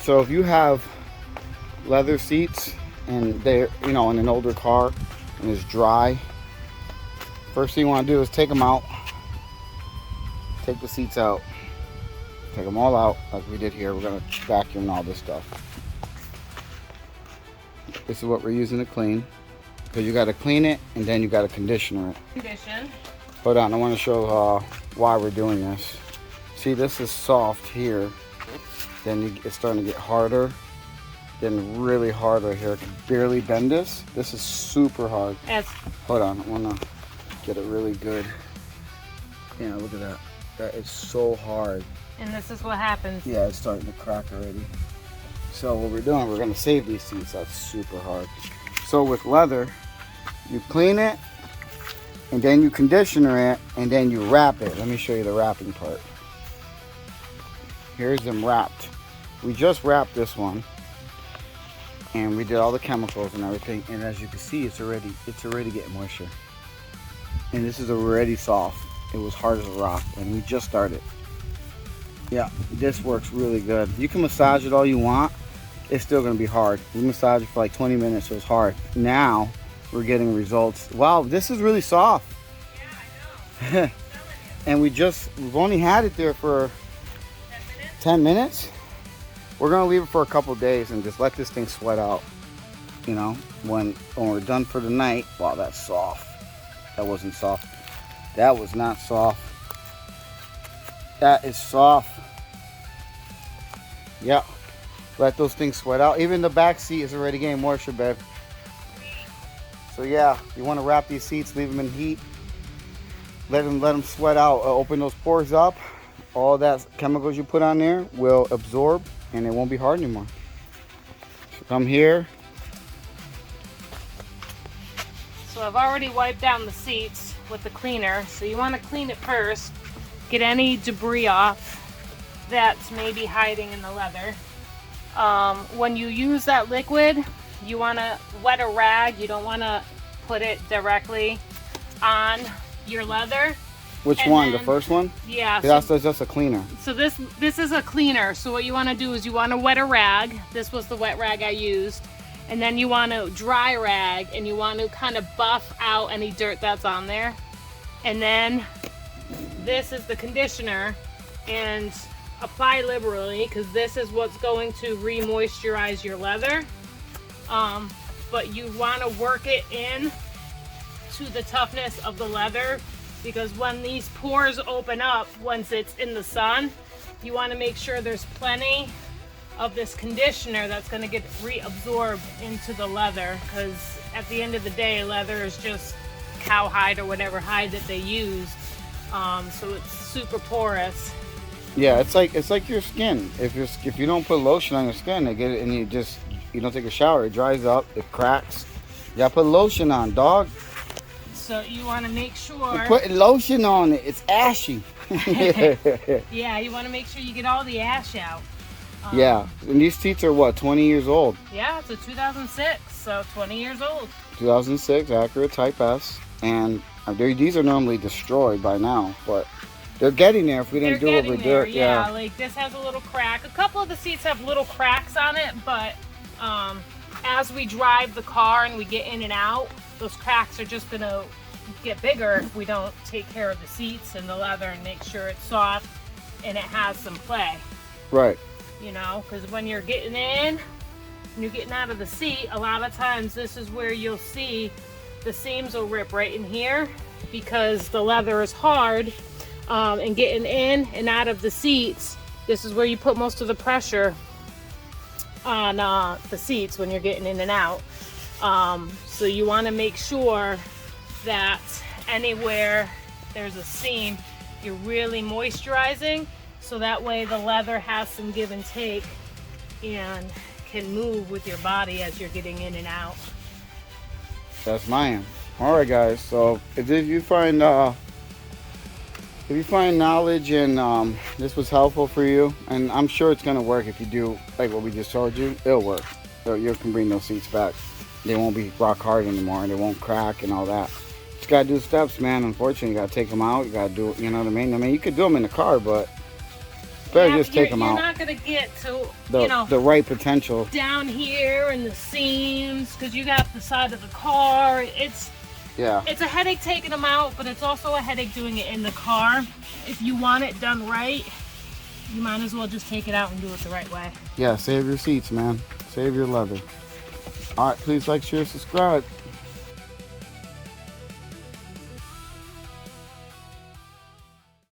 So if you have leather seats and they're, you know, in an older car and it's dry, first thing you want to do is take them out. Take the seats out. Take them all out like we did here. We're going to vacuum all this stuff. This is what we're using to clean. Because you got to clean it and then you got to conditioner it. Condition. Hold on, I want to show why we're doing this. See, this is soft here. Then it's starting to get harder. Then really hard right here. I can barely bend this. This is super hard. Yes. Hold on, I want to get it really good. Yeah, look at that. That is so hard. And this is what happens. Yeah, it's starting to crack already. So what we're doing, we're going to save these seats. That's super hard. So with leather, you clean it, and then you conditioner it, and then you wrap it. Let me show you the wrapping part. Here's them wrapped. We just wrapped this one, and we did all the chemicals and everything. And as you can see, it's already getting moisture. And this is already soft. It was hard as a rock, and we just started. Yeah, this works really good. You can massage it all you want. It's still going to be hard. We massaged it for like 20 minutes, so it's hard. Now we're getting results. Wow, this is really soft. Yeah, I know. And we've only had it there for 10 minutes. We're going to leave it for a couple days and just let this thing sweat out. You know, when we're done for the night. Wow, that's soft. That wasn't soft. That was not soft. That is soft. Yeah. Let those things sweat out. Even the back seat is already getting moisture, babe. So yeah, you want to wrap these seats, leave them in heat. Let them sweat out. Open those pores up. All that chemicals you put on there will absorb and it won't be hard anymore. So come here. So I've already wiped down the seats with the cleaner. So you want to clean it first. Get any debris off that's maybe hiding in the leather. When you use that liquid, you want to wet a rag. You don't want to put it directly on your leather. Which one? The first one? Yeah. That's just a cleaner. So this is a cleaner. So what you want to do is you want to wet a rag. This was the wet rag I used. And then you want to dry rag and you want to kind of buff out any dirt that's on there. And then this is the conditioner, and apply liberally because this is what's going to re-moisturize your leather. But you want to work it in to the toughness of the leather, because when these pores open up once it's in the sun, you want to make sure there's plenty of this conditioner that's going to get reabsorbed into the leather, because at the end of the day, leather is just cowhide or whatever hide that they use. So it's super porous. Yeah, it's like your skin. If you don't put lotion on your skin, they get it, and you don't take a shower, it dries up, it cracks. You gotta put lotion on, dog. So you want to make sure. You're putting lotion on it. It's ashy. Yeah, you want to make sure you get all the ash out. Yeah, and these seats are what, 20 years old? Yeah, it's a 2006, so 20 years old. 2006 Acura Type S, and these are normally destroyed by now, but they're getting there if we didn't do it with dirt. Yeah, like this has a little crack. A couple of the seats have little cracks on it, but as we drive the car and we get in and out, those cracks are just gonna get bigger if we don't take care of the seats and the leather and make sure it's soft and it has some play. Right. You know, because when you're getting in and you're getting out of the seat, a lot of times this is where you'll see the seams will rip right in here because the leather is hard. And getting in and out of the seats, this is where you put most of the pressure on the seats when you're getting in and out. So you want to make sure that anywhere there's a seam, you're really moisturizing, so that way the leather has some give and take and can move with your body as you're getting in and out. That's mine. All right, guys. So if you find knowledge and this was helpful for you, and I'm sure it's gonna work if you do like what we just showed you, it'll work. So you can bring those seats back. They won't be rock hard anymore, and they won't crack and all that. Just gotta do steps, man. Unfortunately, you gotta take them out. You gotta do, you know what I mean? I mean, you could do them in the car, but better just take them you're out. not gonna get to The right potential. down here and the seams because you got the side of the car. It's a headache taking them out, but it's also a headache doing it in the car. If you want it done right, you might as well just take it out and do it the right way. Yeah, save your seats, man. Save your leather. All right, please like, share, subscribe.